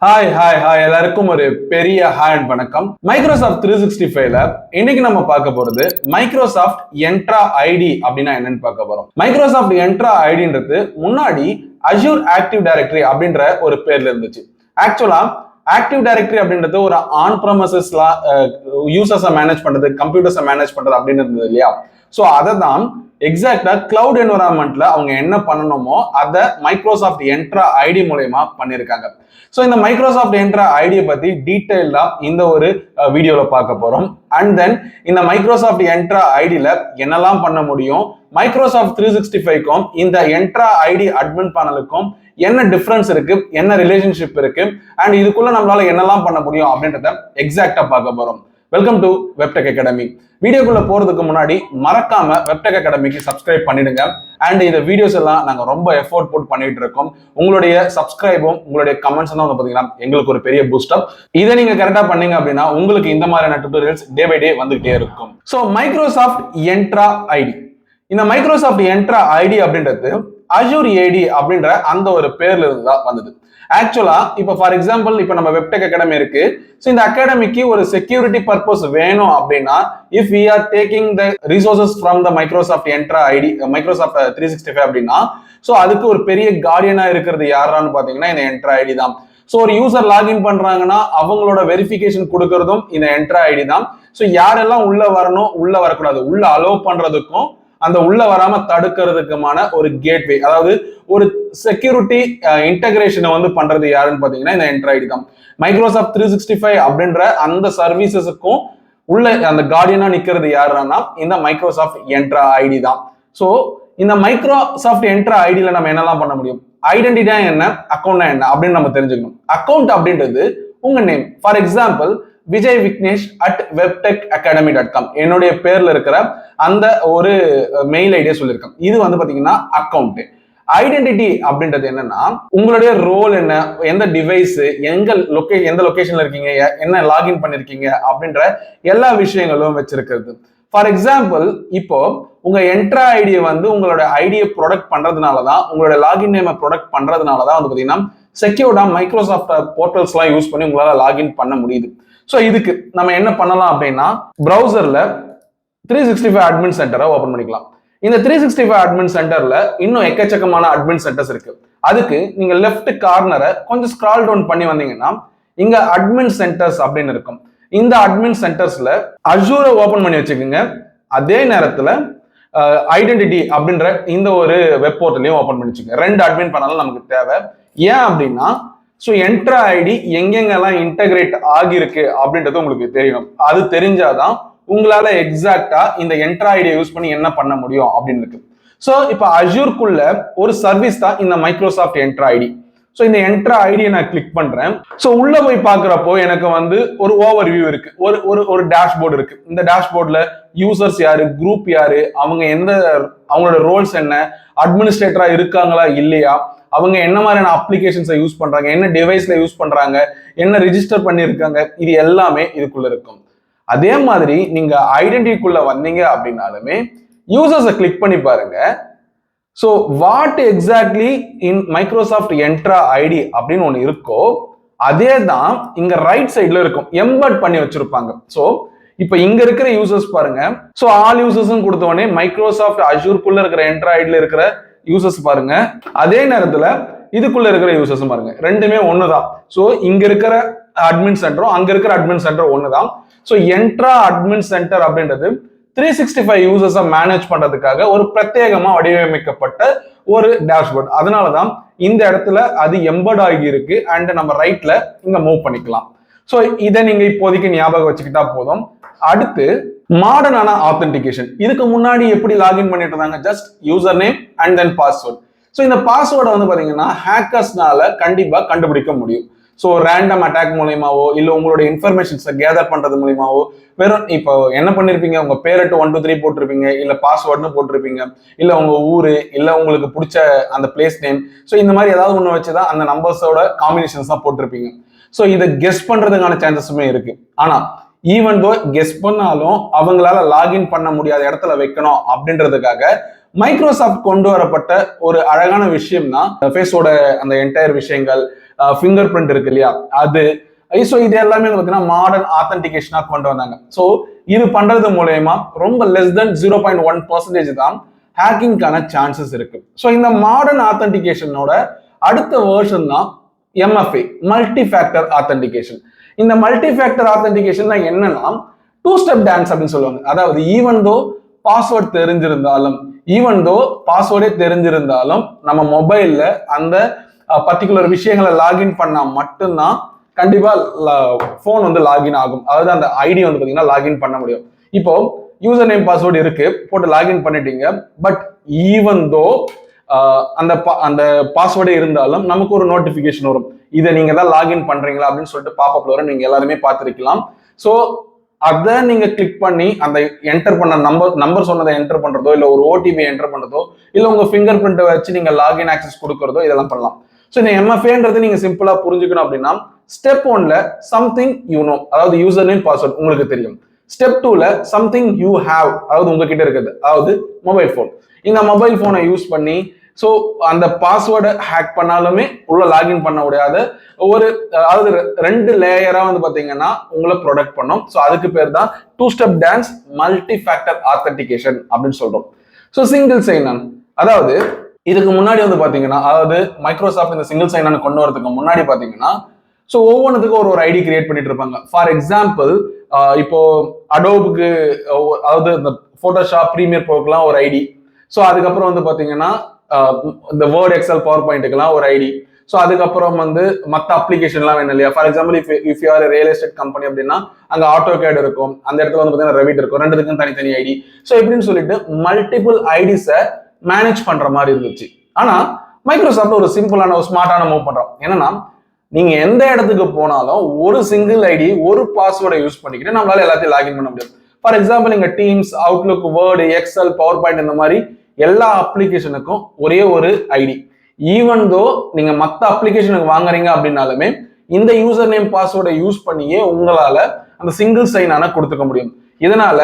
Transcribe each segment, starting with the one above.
Hi எல்லாருக்கும் ஒரு பெரிய ஹாய் அண்ட் வணக்கம். மைக்ரோசாஃப்ட் 365ல இன்னைக்கு நம்ம பார்க்க போறது மைக்ரோசாஃப்ட் என்ட்ரா ஐடி அப்படின்னா என்னன்னு பார்க்க போறோம். மைக்ரோசாஃப்ட் என்ட்ரா ஐடின்றது முன்னாடி அஜூர் ஆக்டிவ் டைரக்டரி அப்படின்ற ஒரு பேர்ல இருந்துச்சு. ஆக்சுவலா ஆக்டிவ் டைரக்டரி அப்படின்றது ஒரு ஆன் ப்ரமிசஸ்ல யூசர்ஸை மேனேஜ் பண்றது, கம்ப்யூட்டர்ஸை மேனேஜ் பண்றது அப்படின்னு இருந்தது இல்லையா? ஸோ அதை தான் எக்ஸாக்டா கிளவுட் என்வரான்மெண்ட்ல அவங்க என்ன பண்ணணுமோ அதை மைக்ரோசாஃப்ட் என்ட்ரா ஐடி மூலயமா பண்ணியிருக்காங்க. ஸோ இந்த மைக்ரோசாஃப்ட் என்ட்ரா ஐடியை பத்தி டீட்டெயிலா இந்த ஒரு வீடியோல பார்க்க போறோம். அண்ட் தென் இந்த மைக்ரோசாஃப்ட் என்ட்ரா ஐடியில என்னெல்லாம் பண்ண முடியும், மைக்ரோசாஃப்ட் 365க்கும் இந்த என்ட்ரா ஐடி அட்மின் பேனலுக்கும் என்ன டிஃபரன்ஸ் இருக்கு, என்ன ரிலேஷன்ஷிப் இருக்கு, அண்ட் இதுக்குள்ள நம்மளால என்னெல்லாம் பண்ண முடியும் அப்படின்றத எக்ஸாக்டா பார்க்க போறோம். வெல்கம் டு வெப்டெக் அகாடமி. வீடியோக்குள்ள போறதுக்கு முன்னாடி மறக்காம வெப்டெக் அகாடமிக்கு சப்ஸ்கிரைப் பண்ணிடுங்க. அண்ட் இந்த வீடியோஸ் எல்லாம் நாங்க ரொம்ப எஃபோர்ட் போட்டு பண்ணிட்டு இருக்கோம். உங்களுடைய சப்ஸ்கிரைபும் உங்களுடைய கமெண்ட்ஸ் தான் வந்து பாத்தீங்கன்னா எங்களுக்கு ஒரு பெரிய பூஸ்டப். இதை நீங்க கரெக்டா பண்ணீங்க அப்படின்னா உங்களுக்கு இந்த மாதிரியான டுட்டோரியல்ஸ் டே பை டே வந்துகிட்டே இருக்கும். ஸோ மைக்ரோசாஃப்ட் என்ட்ரா ஐடி, இந்த மைக்ரோசாஃப்ட் என்ட்ரா ஐடி அப்படின்றது அஜூர் ஏடி அப்படின்ற அந்த ஒரு பேர்ல இருந்து தான் வந்தது. ஆக்சுவலா இப்ப ஃபார் எக்ஸாம்பிள் இப்ப நம்ம வெப்டெக் அகாடமி இருக்கு. ஸோ இந்த அகாடமிக்கு ஒரு செக்யூரிட்டி பர்பஸ் வேணும் அப்படின்னா if we are taking the resources from the Microsoft Entra ID, Microsoft 365 அப்படின்னா ஸோ அதுக்கு ஒரு பெரிய கார்டியனா இருக்கிறது யாரான்னு பாத்தீங்கன்னா இந்த என்ட்ரா ஐடி தான். ஸோ ஒரு யூசர் லாகின் பண்றாங்கன்னா அவங்களோட வெரிஃபிகேஷன் கொடுக்கறதும் இந்த என்ட்ரா ஐடி தான். ஸோ யாரெல்லாம் உள்ள வரணும், உள்ள வரக்கூடாது, உள்ள அலோவ் பண்றதுக்கும் அந்த உள்ள வராம தடுக்கிறதுக்குமான ஒரு கேட்வே, அதாவது ஒரு செக்யூரிட்டி இன்டகிரேஷனை வந்து பண்றது யாருன்னு பாத்தீங்கன்னா இந்த என்ட்ரா ஐடி தான். மைக்ரோசாஃப்ட் 365 அப்படின்ற அந்த சர்வீசஸுக்கும் உள்ள அந்த கார்டியனா நிக்கிறது யாருன்னா இந்த மைக்ரோசாஃப்ட் என்ட்ரா ஐடி தான். ஸோ இந்த மைக்ரோசாஃப்ட் என்ட்ரா ஐடியில நம்ம என்னெல்லாம் பண்ண முடியும், ஐடென்டிட்டியா என்ன, அக்கௌண்ட்னா என்ன அப்படின்னு நம்ம தெரிஞ்சுக்கணும். அக்கௌண்ட் அப்படின்றது உங்க name. For example Vijay Vignesh @webtechacademy.com என்னுடைய பேர்ல இருக்கிற அந்த ஒரு மெயில் ஐடியா சொல்லியிருக்கேன். இது வந்து பாத்தீங்கன்னா அக்கௌண்ட். ஐடென்டிட்டி அப்படின்றது என்னன்னா உங்களுடைய ரோல் என்ன, எந்த டிவைஸ், எந்த லொகேஷன்ல இருக்கீங்க, என்ன லாகின் பண்ணிருக்கீங்க அப்படின்ற எல்லா விஷயங்களும் வச்சிருக்கிறது. ஃபார் எக்ஸாம்பிள் இப்போ உங்க என்ட்ரா ஐடியை வந்து உங்களோட ஐடியை ப்ரொடக்ட் பண்றதுனாலதான், உங்களோட லாகின் நேமை ப்ரொடக்ட் பண்றதுனாலதான் வந்து பாத்தீங்கன்னா செக்யூர்டா மைக்ரோசாஃப்ட் போர்ட்டல்ஸ் எல்லாம் யூஸ் பண்ணி உங்களால லாகின் பண்ண முடியுது. ஸோ இதுக்கு நம்ம என்ன பண்ணலாம் அப்படின்னா ப்ரௌசர்ல 365 அட்மின் சென்டரை ஓபன் பண்ணிக்கலாம். இந்த 365 அட்மின் சென்டர்ல இன்னும் எக்கச்சக்கமான அட்மின் சென்டர்ஸ் இருக்கு. அதுக்கு நீங்க லெஃப்ட் கார்னரை கொஞ்சம் ஸ்க்ரால் டவுன் பண்ணி வந்தீங்கன்னா இங்க அட்மின் சென்டர்ஸ் அப்படின்னு இருக்கும். இந்த அட்மின் சென்டர்ஸ்ல அஜூரை ஓபன் பண்ணி வச்சுக்கோங்க. அதே நேரத்துல ஐடென்டிட்டி அப்படின்ற இந்த ஒரு வெப் போர்ட்டலையும் ஓபன் பண்ணி வச்சுக்கோங்க. ரெண்டு அட்மின் பண்ணாலும் நமக்கு தேவை. ஏன் அப்படின்னா ஸோ என்ட்ரா ஐடி எங்கெங்கெல்லாம் இன்டகிரேட் ஆகிருக்கு அப்படின்றது உங்களுக்கு தெரியணும். அது தெரிஞ்சாதான் உங்களால எக்ஸாக்டா இந்த என்ட்ரா ஐடியை யூஸ் பண்ணி என்ன பண்ண முடியும் அப்படின்னு இருக்கு. ஸோ இப்போ அஜூர்க்குள்ள ஒரு சர்வீஸ் தான் இந்த மைக்ரோசாஃப்ட் என்ட்ரா ஐடி. ஸோ இந்த என்ட்ரா ஐடியை நான் கிளிக் பண்றேன். ஸோ உள்ள போய் பார்க்குறப்போ எனக்கு வந்து ஒரு ஓவர் வியூ இருக்கு, ஒரு டேஷ்போர்டு இருக்கு. இந்த டேஷ்போர்ட்ல யூசர்ஸ் யாரு, குரூப் யாரு, அவங்க அவங்களோட ரோல்ஸ் என்ன, அட்மினிஸ்ட்ரேட்டரா இருக்காங்களா இல்லையா, அவங்க என்ன மாதிரியான அப்ளிகேஷன்ஸை யூஸ் பண்றாங்க, என்ன டிவைஸ்ல யூஸ் பண்றாங்க, என்ன ரிஜிஸ்டர் பண்ணியிருக்காங்க, இது எல்லாமே இதுக்குள்ள இருக்கும். அதே மாதிரி நீங்க ஐடென்டிட்டிக்குள்ள வந்தீங்க அப்படின்னாலுமே யூசர்ஸை கிளிக் பண்ணி பாருங்க. So what exactly in Microsoft Entra ID அப்படின்னு ஒன்று இருக்கோ அதே தான் இங்க ரைட் சைட்ல இருக்கும், எம்பட் பண்ணி வச்சிருப்பாங்க. ஸோ இப்போ இங்க இருக்கிற யூசர்ஸ் பாருங்க. ஸோ ஆல் யூசர்ஸ் கொடுத்தோடனே மைக்ரோசாஃப்ட் அஜூர்க்குள்ள இருக்கிற என்ட்ரா ஐடியில இருக்கிற யூசர்ஸ் பாருங்க, அதே நேரத்துல இதுக்குள்ள இருக்கிற யூசர்ஸ் பாருங்க, ரெண்டுமே ஒண்ணுதான். ஸோ இங்க இருக்கிற அட்மின் சென்டரும் அங்க இருக்கிற அட்மின் சென்டர் ஒண்ணுதான். ஸோ என்ட்ரா அட்மின் சென்டர் அப்படின்றது 365 யூசர்ஸை மேனேஜ் பண்றதுக்காக ஒரு பிரத்யேகமா வடிவமைக்கப்பட்ட ஒரு டேஷ்போர்ட். அதனாலதான் இந்த இடத்துல அது எம்பர்ட் ஆகி இருக்கு. அண்ட் நம்ம ரைட்ல இங்க மூவ் பண்ணிக்கலாம். ஸோ இதை நீங்க இப்போதைக்கு ஞாபகம் வச்சுக்கிட்டா போதும். அடுத்து மாடர்னான ஆத்தென்டிகேஷன். இதுக்கு முன்னாடி எப்படி லாகின் பண்ணிட்டு இருந்தாங்க, just user name and then password. So இந்த பாஸ்வேர்டை வந்து பாத்தீங்கன்னா ஹேக்கர்ஸ்னால கண்டிப்பா கண்டுபிடிக்க முடியும். ஸோ ரேண்டம் அட்டாக் மூலியமாவோ இல்ல உங்களோட இன்ஃபர்மேஷன்ஸை கேதர் பண்றது மூலியமாவோ, வெறும் இப்போ என்ன பண்ணிருப்பீங்க, உங்க பேரட்டு 1 2 3 போட்டிருப்பீங்க, இல்ல பாஸ்வேர்ட்னு போட்டிருப்பீங்க, இல்ல உங்க ஊரு, இல்ல உங்களுக்கு பிடிச்ச அந்த பிளேஸ் நேம். ஸோ இந்த மாதிரி ஏதாவது ஒண்ணு வச்சுதான் அந்த நம்பர்ஸோட காம்பினேஷன்ஸ் தான் போட்டிருப்பீங்க. ஸோ இதை கெஸ் பண்றதுக்கான சான்சஸுமே இருக்கு. ஆனா ஈவன் தோ கெஸ் பண்ணாலும் அவங்களால லாகின் பண்ண முடியாத இடத்துல வைக்கணும் அப்படின்றதுக்காக மைக்ரோசாஃப்ட் கொண்டு வரப்பட்ட ஒரு அழகான விஷயம் தான் ஃபேஸோட அந்த என்டையர் விஷயங்கள் ஃபிங்கர் பிரிண்ட் இருக்கு இல்லையா அது. ஸோ இது எல்லாமே பார்த்தீங்கன்னா மாடர்ன் ஆத்தன்டிகேஷனா கொண்டு வந்தாங்க. ஸோ இது பண்றது மூலயமா ரொம்ப லெஸ் தென் 0.1% தான் ஹேக்கிங்கான சான்சஸ் இருக்கு. ஸோ இந்த மாடர்ன் ஆத்தன்டிகேஷனோட அடுத்த வேர்ஷன் தான் MFA, மல்டி ஃபேக்டர் ஆத்தன்டிகேஷன். இந்த மல்டி ஃபேக்டர் ஆத்தன்டிகேஷன் என்னன்னா 2 ஸ்டெப் டான்ஸ் அப்படின்னு சொல்லுவாங்க. அதாவது ஈவன் தோ பாஸ்வேர்ட் தெரிஞ்சிருந்தாலும், பாஸ்வேர்டே தெரிஞ்சிருந்தாலும் நம்ம மொபைல்ல அந்த பர்டிகுலர் விஷயங்களை லாகின் பண்ணா மட்டும்தான் கண்டிப்பா போன் வந்து லாகின் ஆகும். அதாவது அந்த ஐடி வந்து பாத்தீங்கன்னா லாகின் பண்ண முடியும். இப்போ யூசர் நேம் பாஸ்வேர்டு இருக்கு, போட்டு லாகின் பண்ணிட்டீங்க. பட் ஈவன் தோ அந்த பாஸ்வேர்டே இருந்தாலும் நமக்கு ஒரு நோட்டிபிகேஷன் வரும், இதை நீங்க தான் லாகின் பண்றீங்களா அப்படின்னு சொல்லிட்டு பாப்அப்ல வரும். நீங்க எல்லாருமே பார்த்திருக்கலாம். ஸோ அதை நீங்க கிளிக் பண்ணி அந்த என்டர் பண்ண நம்பர் சொன்னதை என்டர் பண்றதோ, இல்ல ஒரு ஓடிபி என்டர் பண்றதோ, இல்ல உங்க ஃபிங்கர் பிரிண்ட்டை வச்சு நீங்க லாகின் ஆக்சஸ் கொடுக்கறதோ இதெல்லாம் பண்ணலாம். ஸோ இந்த MFAன்றது நீங்க சிம்பிளா புரிஞ்சுக்கணும் அப்படின்னா, ஸ்டெப் 1ல சம்திங் யூ நோ, அதாவது யூசர் நேம் பாஸ்வேர்ட் உங்களுக்கு தெரியும். ஸ்டெப் 2ல சம்திங் யூ ஹேவ், அதாவது உங்ககிட்ட இருக்குது, அதாவது மொபைல் போன். இந்த மொபைல் போனை யூஸ் பண்ணி ஸோ அந்த பாஸ்வேர்டை ஹேக் பண்ணாலுமே உள்ள லாகின் பண்ண முடியாத அதாவது 2 லேயரா வந்து பாத்தீங்கன்னா உங்களை ப்ரொடெக்ட் பண்ணும். ஸோ அதுக்கு பேர் தான் 2 step dance multi factor authentication அப்படின்னு சொல்றோம். ஸோ சிங்கிள் சைன் ஆன், அதாவது இதுக்கு முன்னாடி வந்து பாத்தீங்கன்னா, அதாவது மைக்ரோசாஃப்ட் இந்த சிங்கிள் சைன் ஆன் கொண்டு வரதுக்கு முன்னாடி பாத்தீங்கன்னா, ஸோ ஒவ்வொன்றுத்துக்கும் ஒரு ஐடி கிரியேட் பண்ணிட்டு இருப்பாங்க. ஃபார் எக்ஸாம்பிள் இப்போ அடோபுக்கு, அதாவது இந்த போட்டோஷாப், ப்ரீமியர் ப்ரோக்கெல்லாம் ஒரு ஐடி. ஸோ அதுக்கப்புறம் வந்து பாத்தீங்கன்னா இந்த வேர்ட், எக்ஸல், பவர் பாயிண்ட்டுக்கெல்லாம் ஒரு ஐடி. ஸோ அதுக்கப்புறம் வந்து மற்ற அப்ளிகேஷன்லாம் வேணும் இல்லையா. For example if you are real estate company அப்படின்னா அங்கே ஆட்டோ கேட் இருக்கும், அந்த இடத்துல வந்து பார்த்தீங்கன்னா ரெவிட் இருக்கும், ரெண்டுத்துக்கும் தனித்தனி ஐடி. ஸோ இப்படின்னு சொல்லிட்டு மல்டிபிள் ஐடிஸை மேனேஜ் பண்ற மாதிரி இருந்துச்சு. ஆனா மைக்ரோசாஃப்ட் ஒரு சிம்பிளான ஒரு ஸ்மார்ட்டான மூவ் பண்றோம். என்னன்னா, நீங்க எந்த இடத்துக்கு போனாலும் ஒரு சிங்கிள் ஐடி, ஒரு பாஸ்வேர்டை யூஸ் பண்ணிக்கிட்டு நம்மளால எல்லாத்தையும் லாகின் பண்ண முடியும். ஃபார் எக்ஸாம்பிள் இங்க Teams, Outlook, Word, Excel, PowerPoint இந்த மாதிரி எல்லா அப்ளிகேஷனுக்கும் ஒரே ஒரு ஐடி. ஈவன் தோ நீங்க மற்ற அப்ளிகேஷனுக்கு வாங்குறீங்க அப்படின்னாலுமே இந்த யூசர் நேம் பாஸ்வேர்டை யூஸ் பண்ணியே உங்களால அந்த சிங்கிள் சைன் ஆன கொடுத்துக்க முடியும். இதனால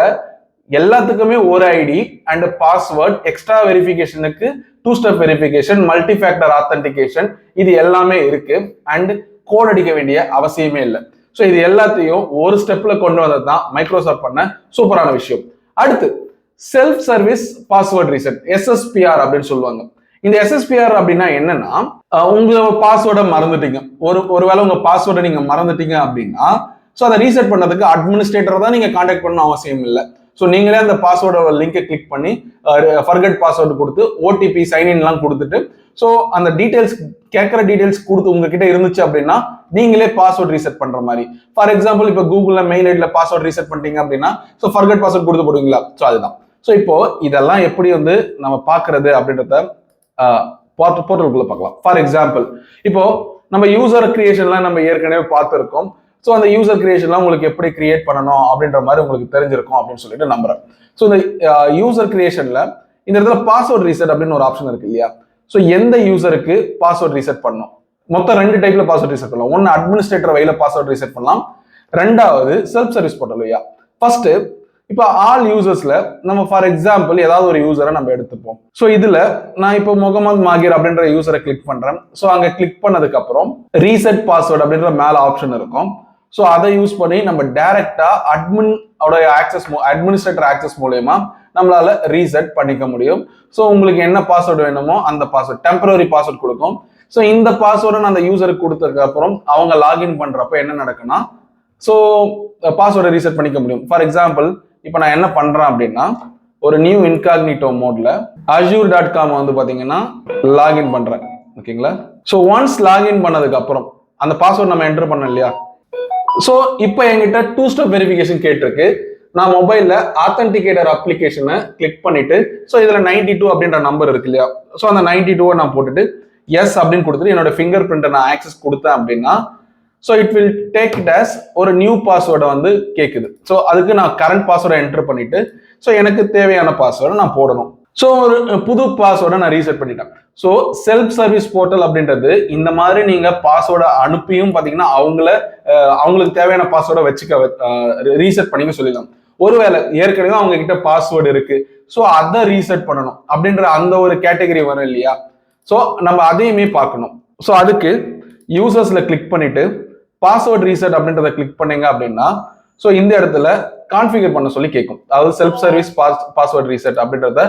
எல்லாத்துக்குமே ஒரு ஐடி அண்ட் பாஸ்வேர்ட், எக்ஸ்ட்ரா வெரிஃபிகேஷனுக்கு 2 step verification, multi factor authentication, இது எல்லாமே இருக்கு. அண்ட் கோட் அடிக்க வேண்டிய அவசியமே இல்லை. ஸோ இது எல்லாத்தையும் ஒரு ஸ்டெப்ல கொண்டு வந்தது தான் மைக்ரோசாஃப்ட் பண்ண சூப்பரான விஷயம். அடுத்து self service password reset, SSPR அப்படின்னு சொல்லுவாங்க. இந்த SSPR அப்படின்னா என்னன்னா, உங்க பாஸ்வேர்டை மறந்துட்டீங்க, ஒருவேளை உங்க பாஸ்வேர்டை நீங்க மறந்துட்டீங்க அப்படின்னா, ஸோ அதை ரீசெட் பண்ணதுக்கு அட்மினிஸ்ட்ரேட்டர் தான் நீங்க கான்டாக்ட் பண்ணணும் அவசியம் இல்லை. ஸோ நீங்களே அந்த பாஸ்வேர்டோட லிங்கை கிளிக் பண்ணி ஃபர்கெட் பாஸ்வேர்டு கொடுத்து OTP சைன்இன்லாம் கொடுத்துட்டு, ஸோ அந்த டீடைல்ஸ் கேட்குற டீடைல்ஸ் கொடுத்து உங்ககிட்ட இருந்துச்சு அப்படின்னா நீங்களே பாஸ்வேர்ட் ரீசெட் பண்ற மாதிரி. ஃபார் எக்ஸாம்பிள் இப்போ கூகுள்ல மெயில் ஐடியில் பாஸ்வேர்ட் ரீசெட் பண்ணிட்டீங்க அப்படின்னா ஸோ ஃபர்கெட் பாஸ்வேர்ட் கொடுத்து போடுவீங்களா. ஸோ அதுதான். ஸோ இப்போ இதெல்லாம் எப்படி வந்து நம்ம பார்க்கறது அப்படின்றத போர்ட்டலுக்குள்ள பார்க்கலாம். ஃபார் எக்ஸாம்பிள் இப்போ நம்ம யூசர் கிரியேஷன்லாம் நம்ம ஏற்கனவே பார்த்துருக்கோம். ஸோ அந்த யூசர் கிரியேஷன்லாம் உங்களுக்கு எப்படி கிரியேட் பண்ணணும் அப்படின்ற மாதிரி உங்களுக்கு தெரிஞ்சிருக்கும் அப்படின்னு சொல்லிட்டு நம்புறேன். ஸோ இந்த யூசர் கிரியேஷன்ல இந்த இடத்துல பாஸ்வேர்ட் ரீசெட் அப்படின்னு ஒரு ஆப்ஷன் இருக்கு இல்லையா. ஸோ எந்த யூசருக்கு பாஸ்வேர்ட் ரீசெட் பண்ணணும், மொத்தம் 2 டைப்ல பாஸ்வேர்ட் ரீசெட் பண்ணலாம். ஒன்னு அட்மினிஸ்ட்ரேட்டர் வழியில பாஸ்வேர்ட் ரீசெட் பண்ணலாம், ரெண்டாவது செல்ஃப் சர்வீஸ் போர்ட்டல் வழியா. ஃபர்ஸ்ட் இப்போ ஆல் யூசர்ஸ்ல நம்ம ஃபார் எக்ஸாம்பிள் ஏதாவது ஒரு யூசரை நம்ம எடுத்துப்போம். ஸோ இதுல நான் இப்போ முகமது மாகிர் அப்படின்ற யூசரை கிளிக் பண்றேன். ஸோ அங்க கிளிக் பண்ணதுக்கு அப்புறம் ரீசெட் பாஸ்வேர்ட் அப்படின்ற மேல ஆப்ஷன் இருக்கும். ஸோ அதை யூஸ் பண்ணி நம்ம டைரக்டா அட்மினிஸ்ட்ரேட்டர் ஆக்சஸ் மூலயமா நம்மளால ரீசெட் பண்ணிக்க முடியும். ஸோ உங்களுக்கு என்ன பாஸ்வேர்டு வேணுமோ அந்த பாஸ்வேர்ட், டெம்பரரி பாஸ்வேர்ட் கொடுக்கும். ஸோ இந்த பாஸ்வேர்டை அந்த யூசருக்கு கொடுத்ததுக்கு அப்புறம் அவங்க லாகின் பண்றப்ப என்ன நடக்குன்னா, ஸோ பாஸ்வேர்டை ரீசெட் பண்ணிக்க முடியும். ஃபார் எக்ஸாம்பிள் இப்போ நான் என்ன பண்றேன் அப்படின்னா, ஒரு நியூ இன்காக்னிட்டோ மோட்ல azure.com வந்து பாத்தீங்கன்னா லாகின் பண்றேன். ஓகேங்களா. ஸோ ஒன்ஸ் லாகின் பண்ணதுக்கு அப்புறம் அந்த பாஸ்வேர்ட் நம்ம என்டர் பண்ணோம் இல்லையா. ஸோ இப்போ என்கிட்ட 2 ஸ்டெப் வெரிஃபிகேஷன் கேட்டிருக்கு. நான் மொபைல்ல ஆத்தன்டிகேட்டர் அப்ளிகேஷனை கிளிக் பண்ணிட்டு, ஸோ இதுல 92 அப்படின்ற நம்பர் இருக்கு இல்லையா. ஸோ அந்த 92 நான் போட்டுட்டு எஸ் அப்படின்னு கொடுத்துட்டு என்னோட ஃபிங்கர் பிரிண்ட்டை நான் ஆக்சஸ் கொடுத்தேன் அப்படின்னா, so it will take it as ஒரு நியூ பாஸ்வேர்டை வந்து கேட்குது. ஸோ அதுக்கு நான் கரண்ட் பாஸ்வேர்டை என்டர் பண்ணிட்டு, ஸோ எனக்கு தேவையான பாஸ்வேர்டை நான் போடணும். ஸோ ஒரு புது பாஸ்வேர்டை நான் ரீசெட் பண்ணிட்டேன். ஸோ செல்ஃப் சர்வீஸ் போர்ட்டல் அப்படின்றது இந்த மாதிரி நீங்க பாஸ்வேர்டை அனுப்பியும் பார்த்தீங்கன்னா அவங்களுக்கு தேவையான பாஸ்வேர்டை வச்சுக்க ரீசெட் பண்ணிக்க சொல்லிடலாம். ஒருவேளை ஏற்கனவே அவங்க கிட்ட பாஸ்வேர்டு இருக்கு, ஸோ அதை ரீசெட் பண்ணணும் அப்படின்ற அந்த ஒரு கேட்டகரி வரும் இல்லையா. ஸோ நம்ம அதையுமே பார்க்கணும். ஸோ அதுக்கு யூசர்ஸ்ல கிளிக் பண்ணிட்டு பாஸ்வேர்ட் ரீசெட் அப்படின்றத கிளிக் பண்ணீங்க அப்படின்னா ஸோ இந்த இடத்துல கான்ஃபிகர் பண்ண சொல்லி கேட்கும். அதாவது செல்ஃப் சர்வீஸ் பாஸ்வேர்ட் ரீசெட் அப்படின்றத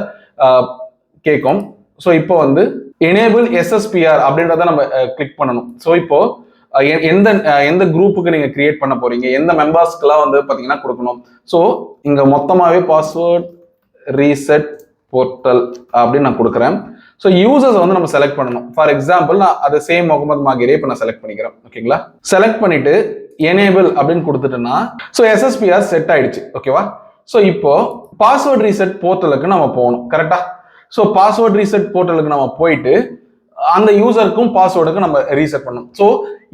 கேட்கும். ஸோ இப்போ வந்து எனேபிள் எஸ்எஸ்பிஆர் அப்படின்றத நம்ம கிளிக் பண்ணணும். ஸோ இப்போ எந்த குரூப்புக்கு நீங்க கிரியேட் பண்ண போறீங்க, எந்த மெம்பர்ஸ்க்குலாம் வந்து பாத்தீங்கன்னா கொடுக்கணும். ஸோ இங்க மொத்தமாவே பாஸ்வேர்ட் ரீசெட் போர்ட்டல் அப்படின்னு நான் கொடுக்குறேன். ஸோ யூசர்ஸ் வந்து நம்ம செலக்ட் பண்ணணும். ஃபார் எக்ஸாம்பிள் நான் அதை சேம் முகமது மாகிரே இப்போ நான் செலக்ட் பண்ணிக்கிறேன். ஓகேங்களா, செலக்ட் பண்ணிட்டு எனேபிள் அப்படின்னு கொடுத்துட்டோம்னா ஸோ எஸ்எஸ்பிஆர் செட் ஆயிடுச்சு. ஓகேவா, ஸோ இப்போ பாஸ்வேர்ட் ரீசெட் போர்ட்டலுக்கு நம்ம போகணும். கரெக்டா, ஸோ பாஸ்வேர்ட் ரீசெட் போர்ட்டலுக்கு நம்ம போயிட்டு அந்த யூசருக்கும் பாஸ்வேர்டுக்கும் நம்ம ரீசெட் பண்ணணும். ஸோ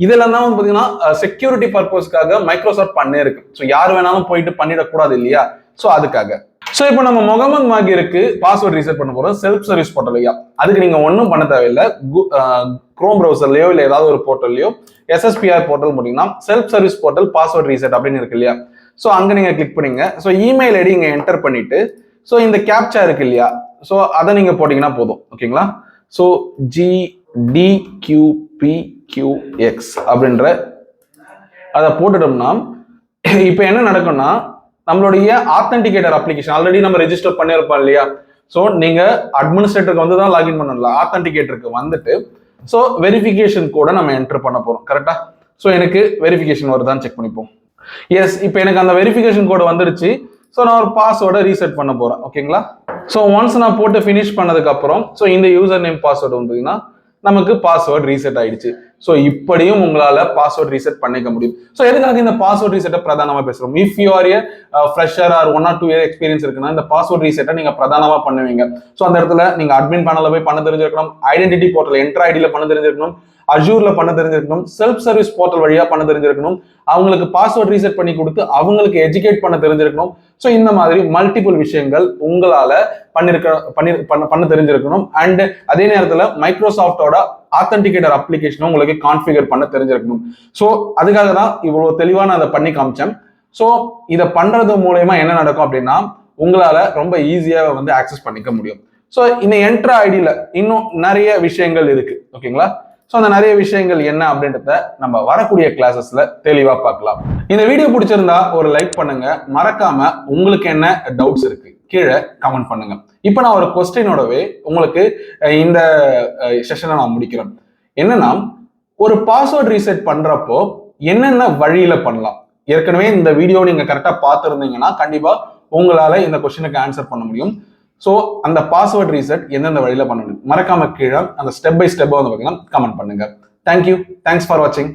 இதெல்லாம் தான் வந்து பார்த்தீங்கன்னா செக்யூரிட்டி பர்பஸ்க்காக மைக்ரோசாஃப்ட் பண்ணே இருக்கு. ஸோ யார் வேணாலும் போயிட்டு பண்ணிடக்கூடாது இல்லையா, ஸோ அதுக்காக. ஸோ இப்போ நம்ம முகமது மாகிருக்கு பாஸ்வேர்ட் ரீசெட் பண்ண போறோம் செல்ஃப் சர்வீஸ் போர்ட்டலையா. அதுக்கு நீங்க ஒன்றும் பண்ண தேவையில்லை. குரோம் ப்ரௌசர்லயோ இல்லை ஏதாவது ஒரு போர்ட்டல்லையோ எஸ்எஸ்பிஆர் போர்ட்டல் போட்டீங்கன்னா self service portal password reset அப்படின்னு இருக்கு இல்லையா. ஸோ அங்க நீங்க கிளிக் பண்ணீங்க. ஸோ இமெயில் ஐடி இங்க என்டர் பண்ணிட்டு ஸோ இந்த கேப்சா இருக்கு இல்லையா, ஸோ அதை நீங்க போட்டீங்கன்னா போதும். ஓகேங்களா, ஸோ GDQPQX அப்படின்ற அதை போட்டுட்டோம்னா இப்போ என்ன நடக்கும்னா நம்மளுடைய ஆத்தென்டிகேட்டர் அப்ளிகேஷன் ஆல்ரெடி நம்ம ரெஜிஸ்டர் பண்ணியிருப்போம் இல்லையா. ஸோ நீங்க அட்மினிஸ்ட்ரேட்டருக்கு வந்து தான் லாகின் பண்ணல, ஆத்தென்டிகேட்டருக்கு வந்துட்டு ஸோ வெரிஃபிகேஷன் கோட நம்ம என்டர் பண்ண போறோம். கரெக்டா, ஸோ எனக்கு வெரிஃபிகேஷன் வருதான்னு செக் பண்ணிப்போம். எஸ், இப்போ எனக்கு அந்த வெரிஃபிகேஷன் கோடு வந்துடுச்சு. ஸோ நான் ஒரு பாஸ்வேர்டை ரீசெட் பண்ண போறேன். ஓகேங்களா, ஸோ ஒன்ஸ் நான் போட்டு ஃபினிஷ் பண்ணதுக்கு அப்புறம் ஸோ இந்த யூசர் நேம் பாஸ்வேர்டு வந்தீங்கன்னா நமக்கு பாஸ்வேர்ட் ரீசெட் ஆயிடுச்சு. ஸோ இப்படியும் உங்களால பாஸ்வேர்ட் ரீசெட் பண்ணிக்க முடியும். ஸோ எதுக்காக இந்த பாஸ்வேர்ட் ரீசெட்டை பிரதானமா பேசுறோம்? If you are fresher or 1 or 2 year experience இருக்குன்னா இந்த பாஸ்வேர்ட் ரீசெட்டை நீங்க பிரதானமா பண்ணுவீங்க. ஸோ அந்த இடத்துல நீங்க அட்மின் பேனல்ல போய் பண்ண தெரிஞ்சிருக்கணும், ஐடென்டிட்டி போர்ட்டல் என்டர் ஐடியில பண்ண தெரிஞ்சிருக்கணும், அஜூர்ல பண்ண தெரிஞ்சிருக்கணும், செல்ஃப் சர்வீஸ் போர்ட்டல் வழியா பண்ண தெரிஞ்சிருக்கணும், அவங்களுக்கு பாஸ்வேர்ட் ரீசெட் பண்ணி கொடுத்து அவங்களுக்கு எஜுகேட் பண்ண தெரிஞ்சிருக்கணும். ஸோ இந்த மாதிரி மல்டிபிள் விஷயங்கள் உங்களால பண்ண தெரிஞ்சிருக்கணும். அண்ட் அதே நேரத்தில் மைக்ரோசாஃப்டோட ஆத்தென்டிகேட்டர் அப்ளிகேஷனும் உங்களுக்கு கான்ஃபிகர் பண்ண தெரிஞ்சிருக்கணும். ஸோ அதுக்காக தான் இவ்வளவு தெளிவா நான் அதை பண்ணி காமிச்சேன். ஸோ இதை பண்றது மூலயமா என்ன நடக்கும் அப்படின்னா உங்களால ரொம்ப ஈஸியா வந்து ஆக்சஸ் பண்ணிக்க முடியும். ஸோ இந்த என்ட்ரா ஐடியில இன்னும் நிறைய விஷயங்கள் இருக்கு. ஓகேங்களா, ஸோ அந்த நிறைய விஷயங்கள் என்ன அப்படின்றத நம்ம வரக்கூடிய கிளாஸஸ்ல தெளிவா பார்க்கலாம். இந்த வீடியோ பிடிச்சிருந்தா ஒரு லைக் பண்ணுங்க, மறக்காம உங்களுக்கு என்ன டவுட்ஸ் இருக்கு கீழே கமெண்ட் பண்ணுங்க. இப்போ நான் ஒரு கொஸ்டினோடவே உங்களுக்கு இந்த செஷனை நான் முடிக்கிறேன். என்னன்னா, ஒரு பாஸ்வேர்ட் ரீசெட் பண்றப்போ என்னென்ன வழியில பண்ணலாம்? ஏற்கனவே இந்த வீடியோ நீங்க கரெக்டா பார்த்துருந்தீங்கன்னா கண்டிப்பா உங்களால இந்த கொஸ்டினுக்கு ஆன்சர் பண்ண முடியும். ஸோ அந்த பாஸ்வேர்ட் ரீசெட் எந்தெந்த வழியில பண்ணணும் மறக்காம கீழே அந்த ஸ்டெப் பை ஸ்டெப்பா வந்து பார்த்தீங்கன்னா கமெண்ட் பண்ணுங்க. தேங்க்யூ, தேங்க்ஸ் ஃபார் வாட்சிங்.